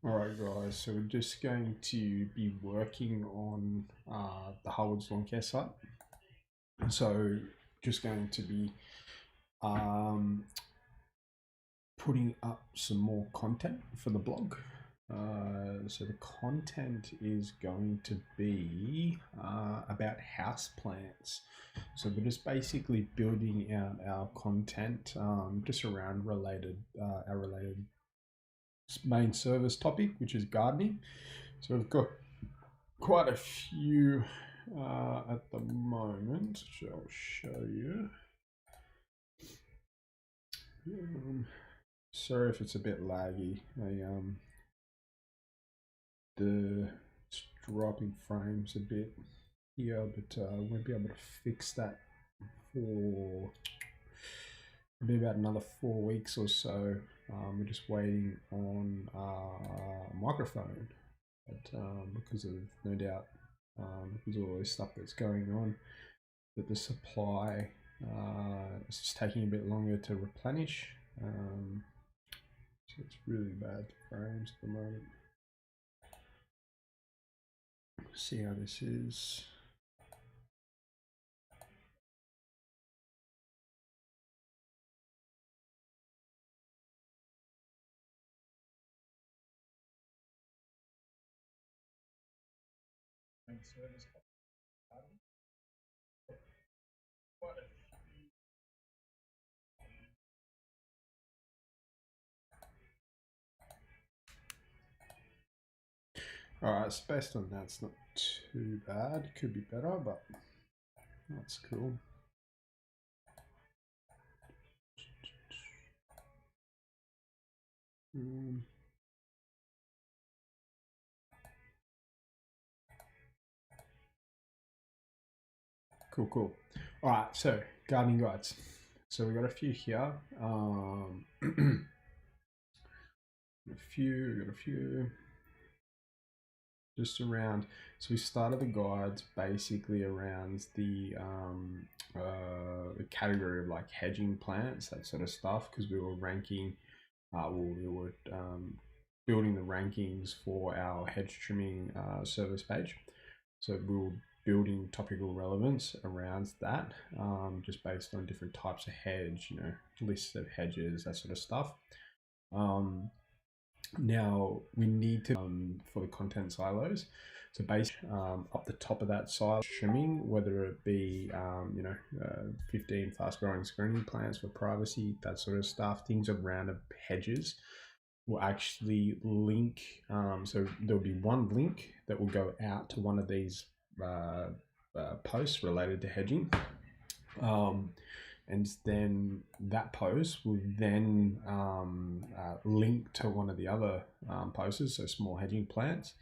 Alright guys, so we're just going to be working on the Harwood's Lawn Care site. So just going to be putting up some more content for the blog. So the content is going to be about house plants. So we're just basically building out our content just around our related main service topic, which is gardening. So we've got quite a few at the moment, which I'll show you. Sorry if it's a bit laggy. The dropping frames a bit here, but I won't be able to fix that for maybe about another 4 weeks or so. We're just waiting on a microphone, but because of no doubt because of all this stuff that's going on, that the supply is just taking a bit longer to replenish. So it's really bad frames at the moment. See how this is. Alright, so based on that, it's not too bad. Could be better, but that's cool. Cool. All right, so gardening guides. So we got a few here. A few just around. So we started the guides basically around the category of like hedging plants, that sort of stuff, because we were ranking. We were building the rankings for our hedge trimming service page. So we were building topical relevance around that, just based on different types of hedge, lists of hedges, that sort of stuff. Now we need to for the content silos. So basically, up the top of that silo trimming, whether it be 15 fast-growing screening plants for privacy, that sort of stuff, things around hedges will actually link. So there'll be one link that will go out to one of these posts related to hedging. And then that post will then link to one of the other posters, so small hedging plants,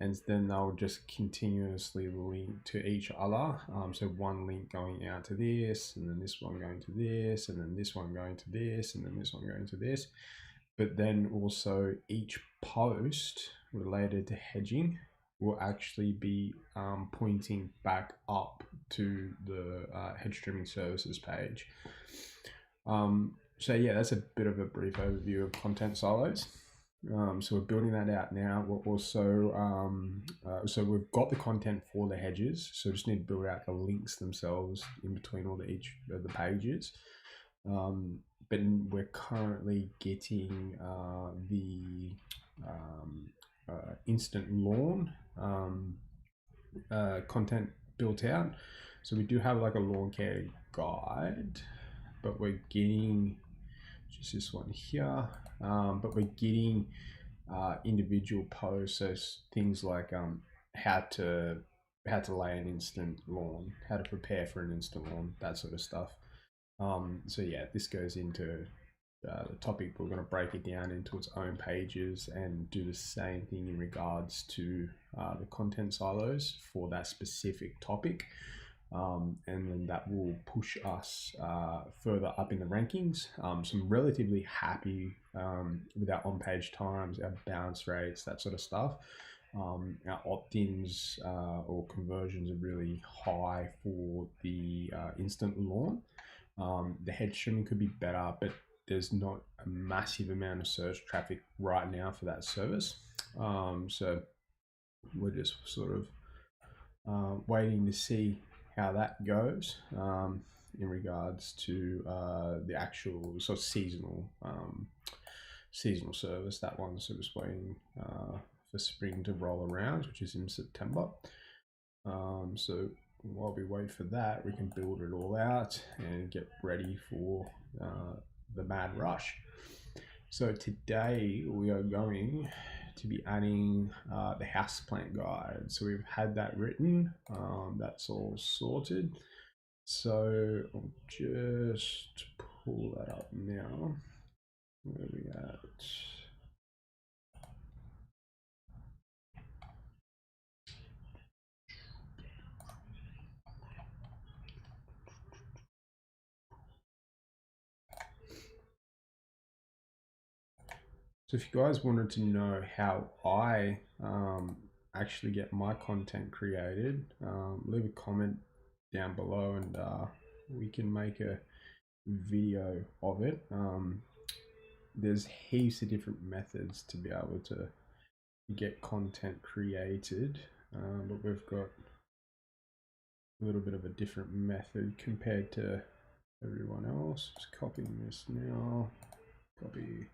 and then they'll just continuously link to each other. So one link going out to this, and then this one going to this, and then this one going to this, and then this one going to this. But then also each post related to hedging will actually be pointing back up to the hedge trimming services page. So yeah, that's a bit of a brief overview of content silos. So we're building that out now. We're also so we've got the content for the hedges, so just need to build out the links themselves in between all each of the pages. But we're currently getting the instant lawn content built out. So we do have like a lawn care guide, but we're getting just this one here. But we're getting individual posts, so things like how to lay an instant lawn, how to prepare for an instant lawn, that sort of stuff. So yeah, this goes into the topic. We're going to break it down into its own pages and do the same thing in regards to the content silos for that specific topic. And then that will push us further up in the rankings. So I'm relatively happy with our on-page times, our bounce rates, that sort of stuff. Our opt-ins or conversions are really high for the instant lawn. The hedge trimming could be better, but there's not a massive amount of search traffic right now for that service. So we're just sort of waiting to see how that goes in regards to the actual sort of seasonal service. That one's sort of just waiting for spring to roll around, which is in September. So while we wait for that, we can build it all out and get ready for the mad rush. So today we are going to be adding the houseplant guide. So we've had that written, that's all sorted. So I'll just pull that up now. Where are we at? So if you guys wanted to know how I actually get my content created, leave a comment down below and we can make a video of it. There's heaps of different methods to be able to get content created, but we've got a little bit of a different method compared to everyone else. Just copying this now, copy.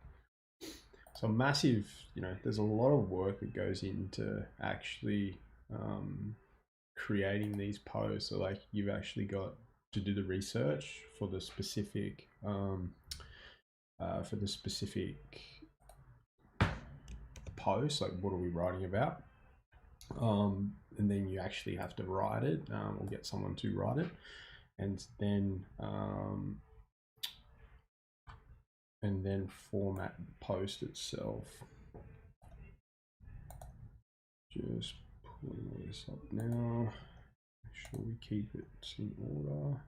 So massive, there's a lot of work that goes into actually creating these posts. So like you've actually got to do the research for the specific post, like what are we writing about, and then you actually have to write it or get someone to write it, and then format the post itself. Just pulling all this up now. Make sure we keep it in order.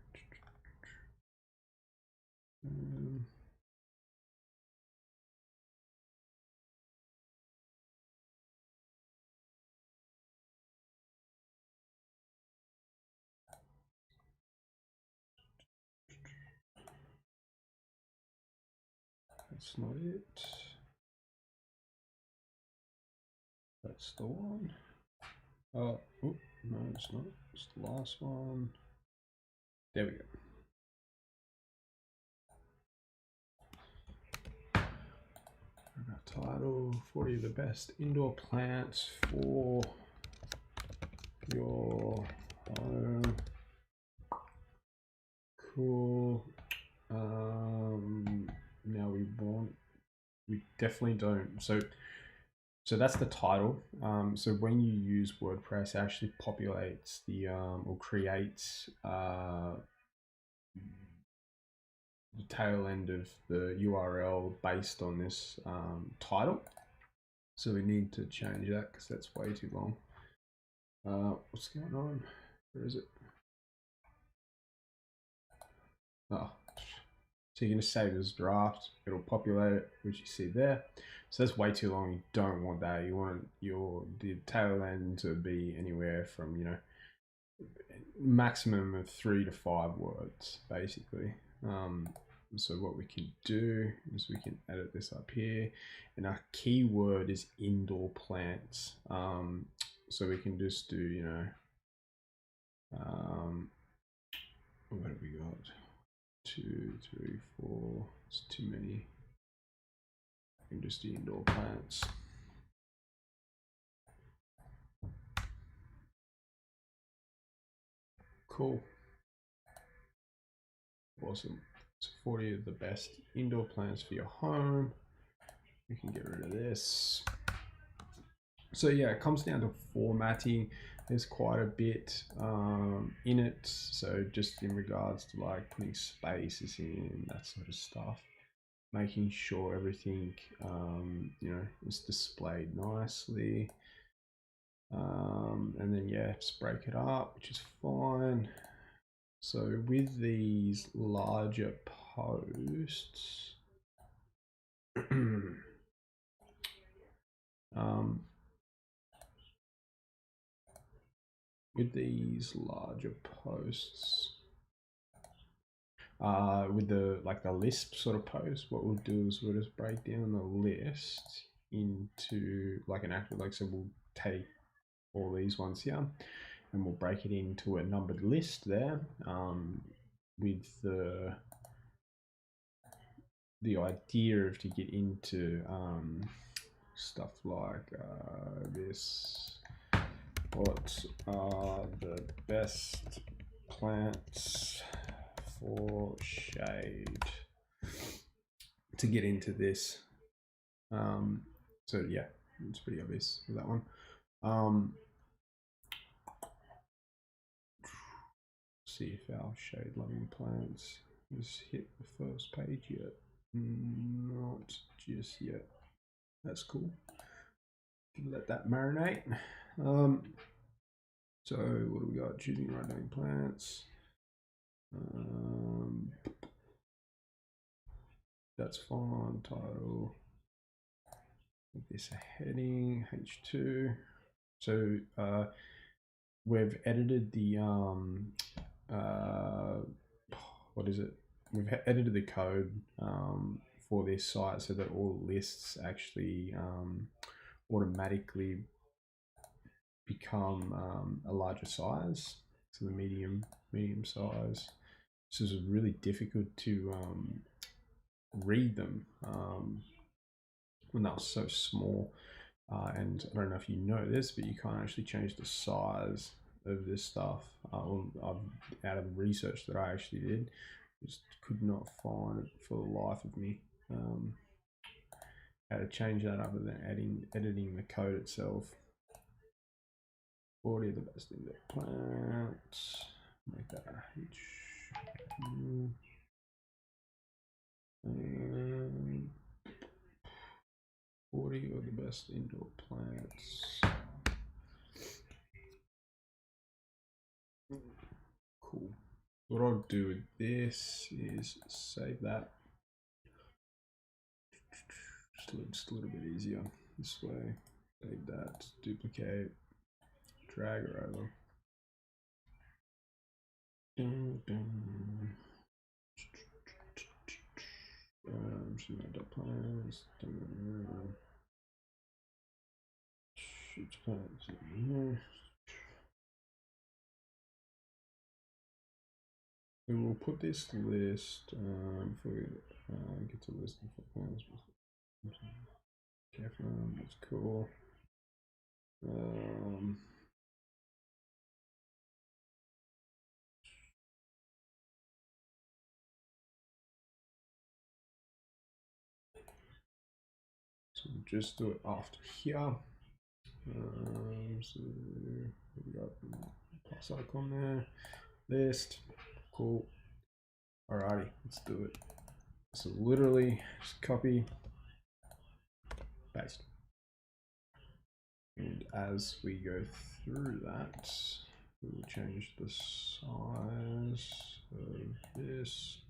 That's not it. That's the one. Oh, no, it's not. It's the last one. There we go. Title: 40 of the best indoor plants for your home. Cool. Now we definitely don't. So that's the title. So when you use WordPress, it actually populates the or creates the tail end of the URL based on this title. So we need to change that because that's way too long. What's going on? Where is it? Oh, so you're going to save as draft. It'll populate it, which you see there. So that's way too long. You don't want that. You want the tail end to be anywhere from maximum of 3 to 5 words, basically. So what we can do is we can edit this up here, and our keyword is indoor plants. So we can just do, what have we got? 2, 3, 4. It's too many. I can just do indoor plants. Cool. Awesome. So 40 of the best indoor plants for your home. We can get rid of this. So yeah, it comes down to formatting. There's quite a bit in it. So just in regards to like putting spaces in, that sort of stuff, making sure everything is displayed nicely. And then yeah, just break it up, which is fine. So with these larger posts, with these larger posts, with the Lisp sort of post, what we'll do is we'll just break down the list into like an active, like, so we'll take all these ones here and we'll break it into a numbered list there, with the idea of to get into stuff like this. What are the best plants for shade? To get into this. So yeah, it's pretty obvious with that one. See if our shade loving plants has hit the first page yet. Not just yet. That's cool. Let that marinate. So what do we got? Choosing right name plants. That's fine. Title. Make this a heading. H2. So we've edited the what is it? We've edited the code for this site so that all lists actually automatically become a larger size, so the medium size. This is really difficult to read them when they're so small, and I don't know if you know this, but you can't actually change the size of this stuff. Out of the research that I actually did, just could not find it for the life of me. How to change that other than editing the code itself. 40 of the best in the plants. Make that a H. 40 of the best indoor plants. Cool. What I'll do with this is save that. Just a little bit easier this way. Save that, duplicate, drag her over. Plans. Plans in here. We will put this list for get to list of plans. That's cool. So we'll just do it after here. So we got plus icon there. List. Cool. Alrighty, let's do it. So literally just copy, paste. And as we go through that, we will change the size of this.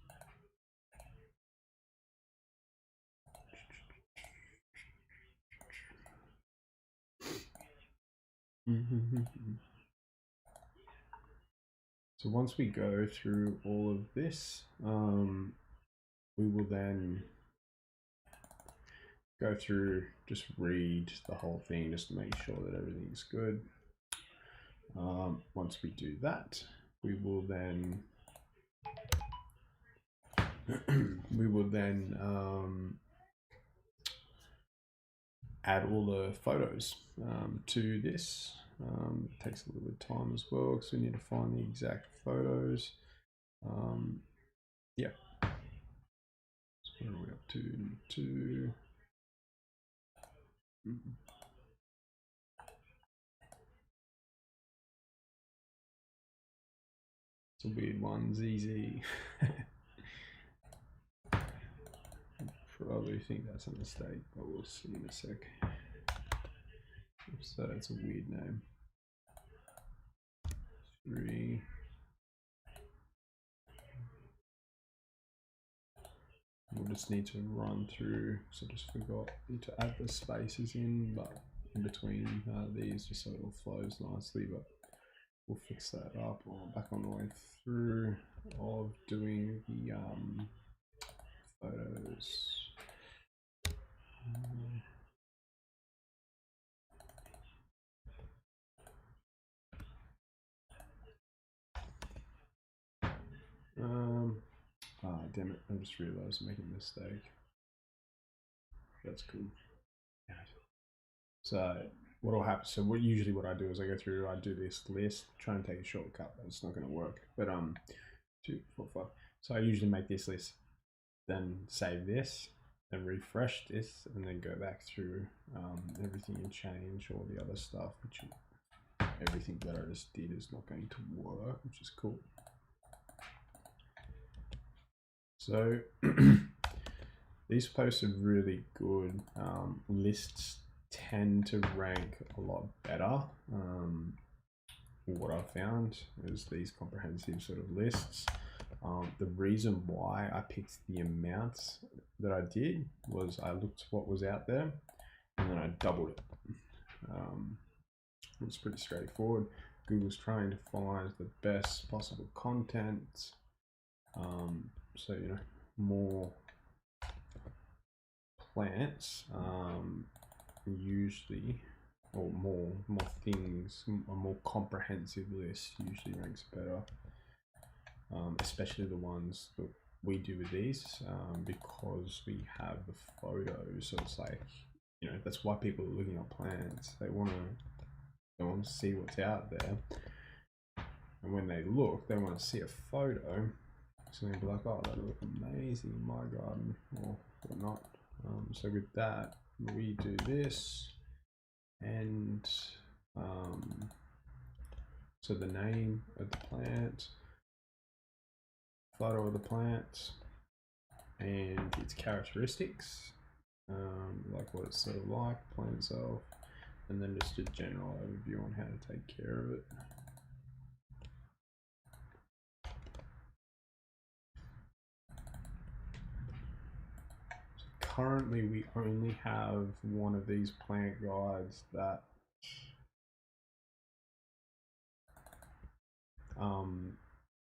So once we go through all of this, we will then go through, just read the whole thing just to make sure that everything's good. Once we do that, we will then add all the photos to this. It takes a little bit of time as well because we need to find the exact photos. Yeah. So where are we up to? It's a weird one, ZZ. Probably think that's a mistake, but we'll see in a sec. So it's a weird name. 3. We'll just need to run through, so just forgot to add the spaces in, but in between these, just so it all flows nicely, but we'll fix that up. Back on the way through of doing the photos. Damn it, I just realized I'm making a mistake. That's cool. So what will happen, so what I do is I go through, I do this list, try and take a shortcut, but it's not going to work. But 2, 4, 5. So I usually make this list, then save this, then refresh this, and then go back through everything and change all the other stuff, which everything that I just did is not going to work, which is cool. So these posts are really good. Lists tend to rank a lot better. What I found is these comprehensive sort of lists. The reason why I picked the amounts that I did was I looked what was out there and then I doubled it. It's pretty straightforward. Google's trying to find the best possible content. So, you know, more plants usually, or more things, a more comprehensive list usually ranks better, especially the ones that we do with these, because we have the photos. So it's like, you know, that's why people are looking at plants. They want to see what's out there, and when they look, they want to see a photo. So they'll be like, oh, that looks amazing in my garden, or whatnot. So with that, we do this, and so the name of the plant, photo of the plant, and its characteristics, like what it's sort of like, plant itself, and then just a general overview on how to take care of it. Currently, we only have one of these plant guides that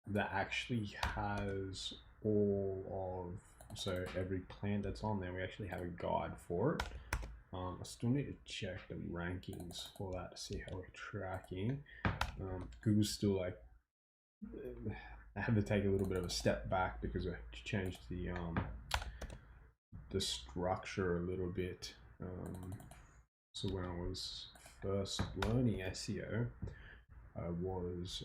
that actually has all of, so every plant that's on there, we actually have a guide for it. I still need to check the rankings for that to see how we're tracking. Google's still like, I had to take a little bit of a step back because I changed the structure a little bit. So when I was first learning SEO, I was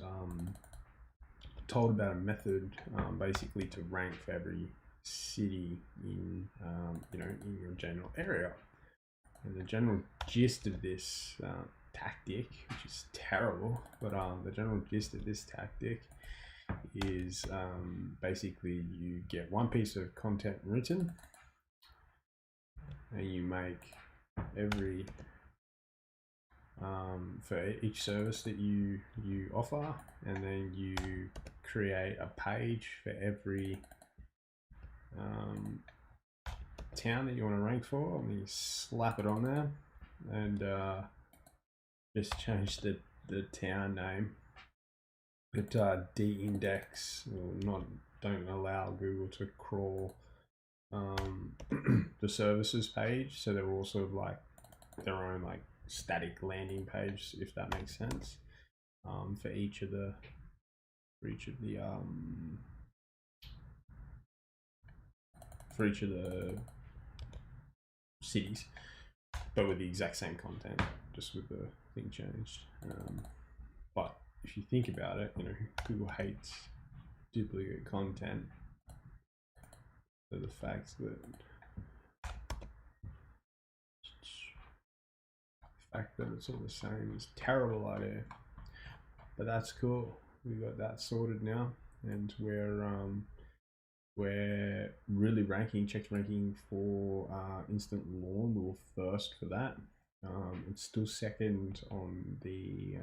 told about a method basically to rank for every city in you know, in your general area. And the general gist of this tactic, which is terrible, but the general gist of this tactic is basically you get one piece of content written and you make every for each service that you offer, and then you create a page for every town that you want to rank for, and you slap it on there, and just change the town name. But de-index, or not, don't allow Google to crawl the services page, so they're also like their own like static landing page, if that makes sense, for each of the cities, but with the exact same content, just with the thing changed. But if you think about it, you know, Google hates duplicate content. So the fact that it's all the same is a terrible idea. But that's cool. We got that sorted now, and we're really checked ranking for instant lawn. We were first for that. It's still second on the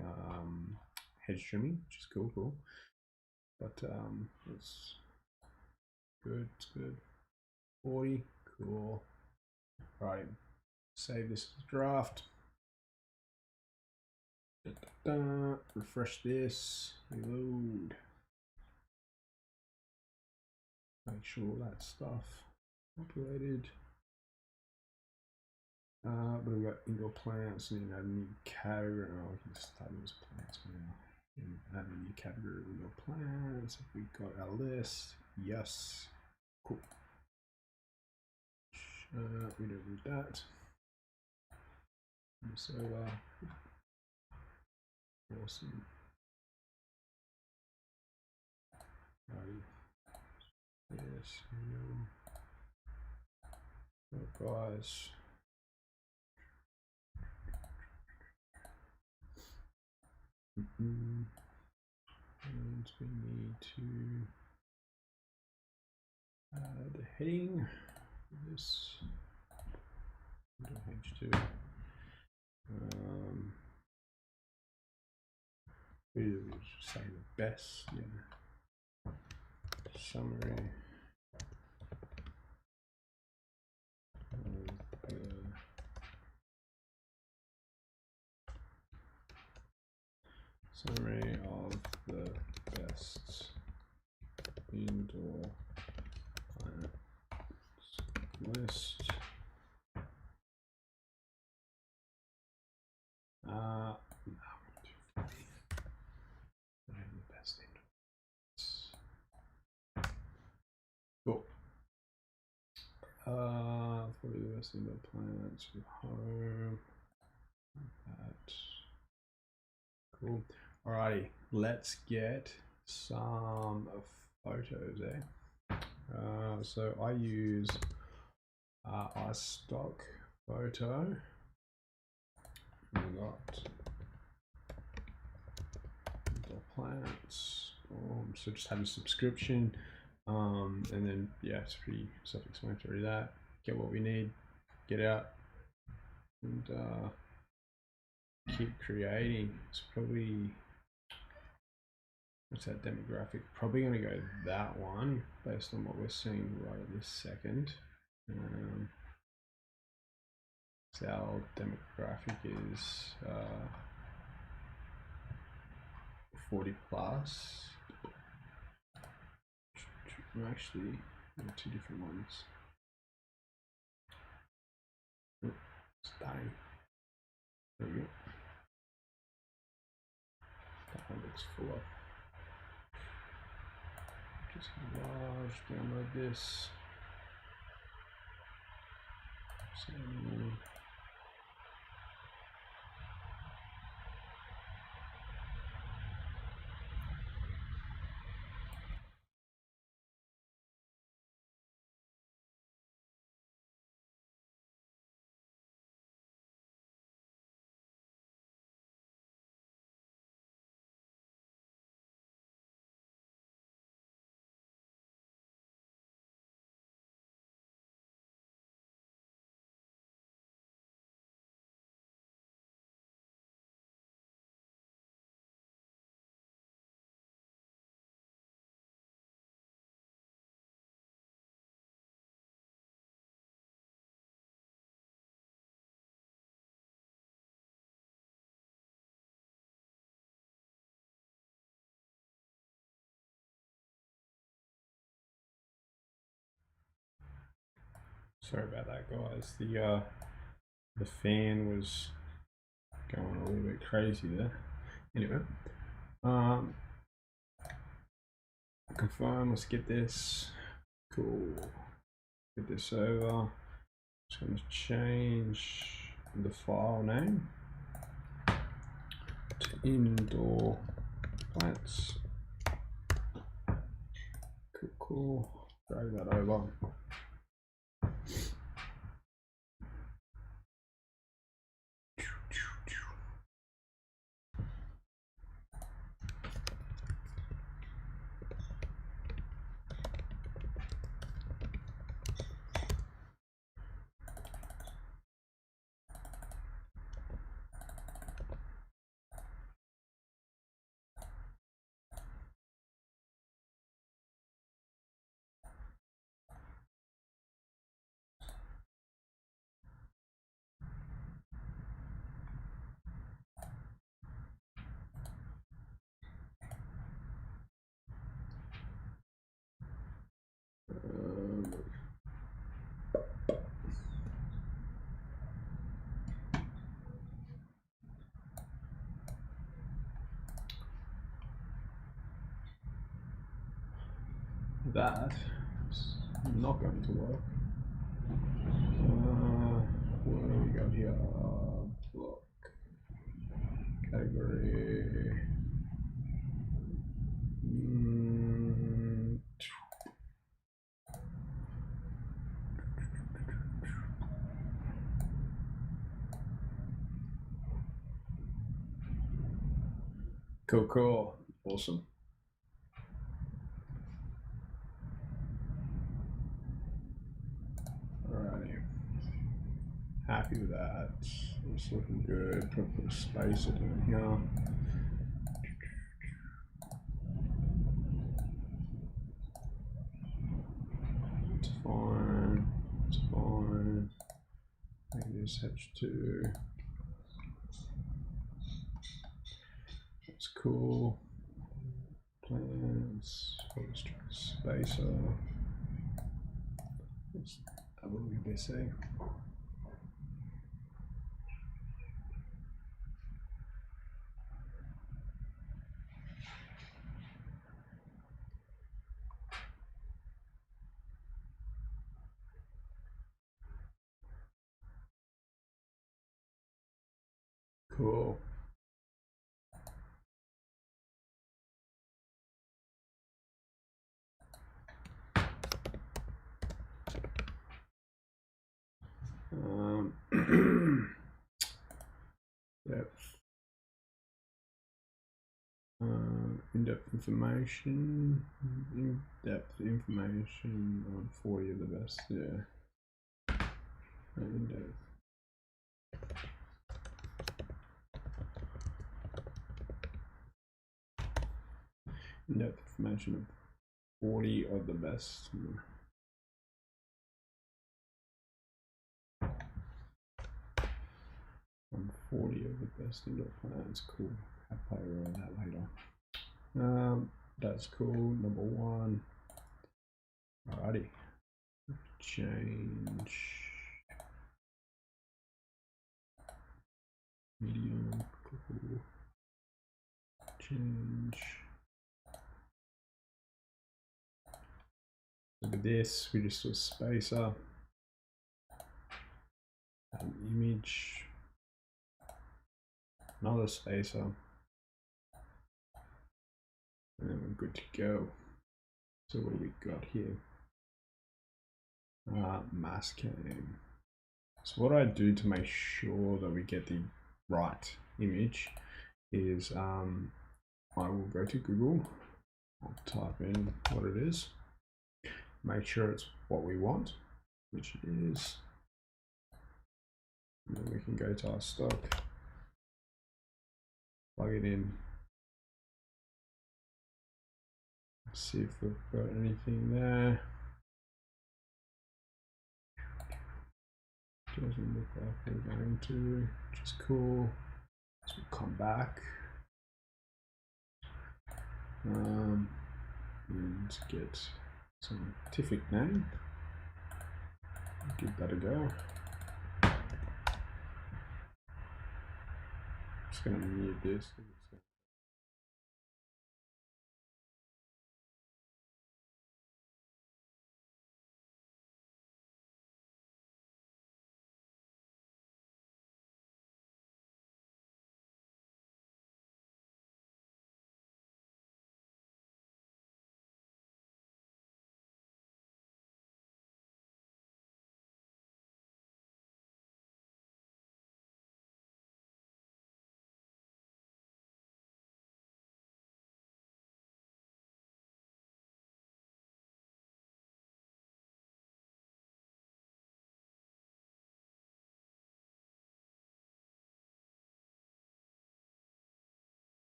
hedge trimming, which is cool. But it's good. It's good. 40, cool. Right, save this as a draft. Refresh this, reload. Make sure all that stuff populated. But we've got indoor plants, and a new category. Oh, we can start those plants now. And add a new category with your plans. Have we got our list? Yes. Cool. We don't need that. Server. Awesome. Yes. Guys. And we need to add a heading for this H2. We say the best, yeah. Summary of the best indoor plants list. No, the best indoor. Cool. For the best indoor plants, home. That. Cool. Alrighty, let's get some photos, so I use iStock photo. We got plants. So just have a subscription, and then yeah, it's pretty self-explanatory. That get what we need, get out, and keep creating. It's probably, what's that demographic? Probably going to go that one based on what we're seeing right at this second. So our demographic is 40 plus. Actually, two different ones. It's dying. There we go. That one looks full up. Just large, download this. Sorry about that, guys. The fan was going a little bit crazy there. Anyway, confirm. Let's get this. Cool. Get this over. Just going to change the file name to indoor plants. Cool. Drag that over. that. It's not going to work. What do we got here? Block. Category. Cool. Awesome. Alrighty. Happy with that. It's looking good. Put a spacer down here. It's fine. It's fine. Maybe this H2. That's cool. Plans. Spacer. Let's have a look at this thing. Cool. Depth. In-depth information. In-depth information on 40 of the best. Yeah. In-depth. In-depth information of 40 of the best. On 40 of the best indoor plans. Cool. I'll play around that later. That's cool. Number one. Alrighty. Change. Medium. Cool. Change. Look at this. We just do a spacer. An image. Another spacer. And then we're good to go. So what do we got here? Masking. So what I do to make sure that we get the right image is I will go to Google, I'll type in what it is, make sure it's what we want, which it is, and then we can go to our stock, plug it in, see if we've got anything there. Doesn't look like we're going to, which is cool. So we'll come back and get some scientific name. Give that a go. Just going to mute this.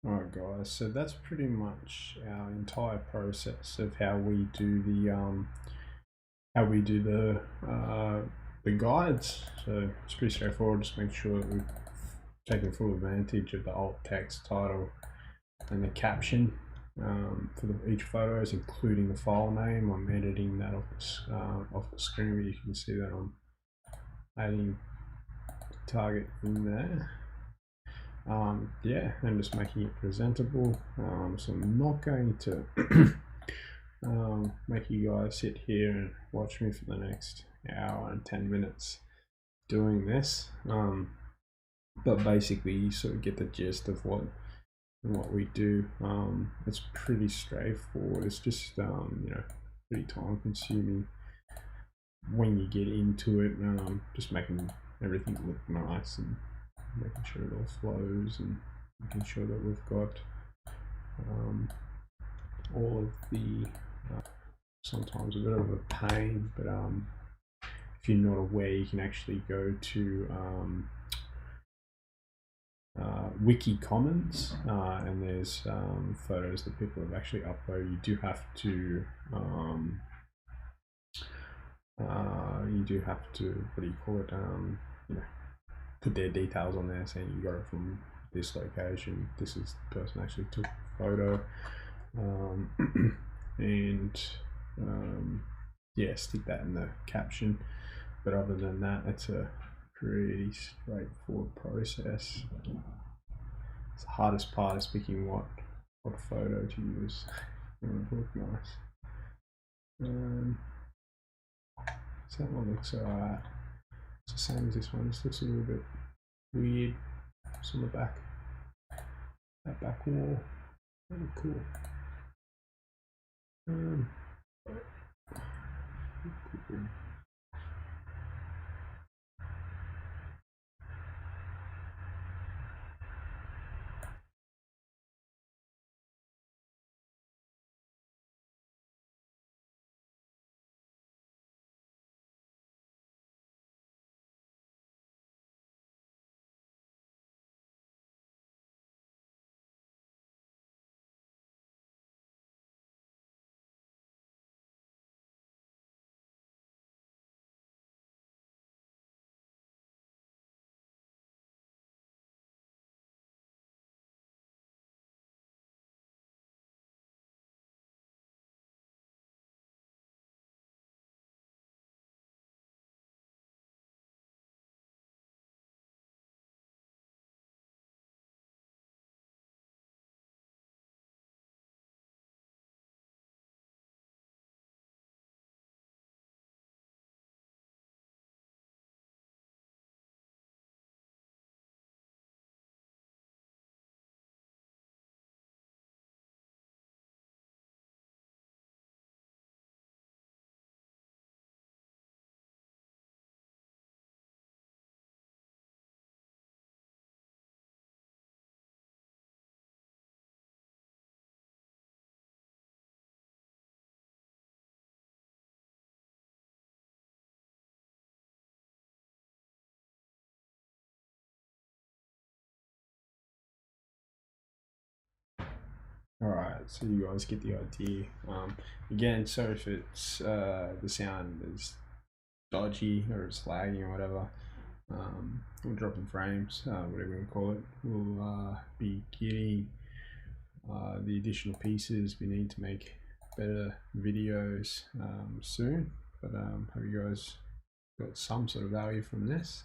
Alright guys, so that's pretty much our entire process of how we do the guides. So it's pretty straightforward. Just make sure that we've taken full advantage of the alt text, title, and the caption for each photos, including the file name. I'm editing that off the screen, but you can see that I'm adding target in there. Yeah, and just making it presentable. So I'm not going to make you guys sit here and watch me for the next hour and 10 minutes doing this. But basically, you sort of get the gist of what we do. It's pretty straightforward. It's just pretty time consuming when you get into it. Just making everything look nice and making sure it all flows and making sure that we've got all of the sometimes a bit of a pain, but if you're not aware, you can actually go to Wiki Commons and there's photos that people have actually uploaded. You do have to what do you call it, put their details on there saying you got it from this location, this is the person actually took the photo, and yeah, stick that in the caption. But other than that, it's a pretty straightforward process. The hardest part is picking what photo to use. It look nice. So that one looks alright. It's the same as this one. This looks a little bit weird. It's on the back. That back wall. Really cool. Alright, so you guys get the idea. Again, sorry if it's the sound is dodgy or it's lagging or whatever. We're dropping frames, whatever you call it. We'll be getting the additional pieces we need to make better videos soon. But hope you guys got some sort of value from this.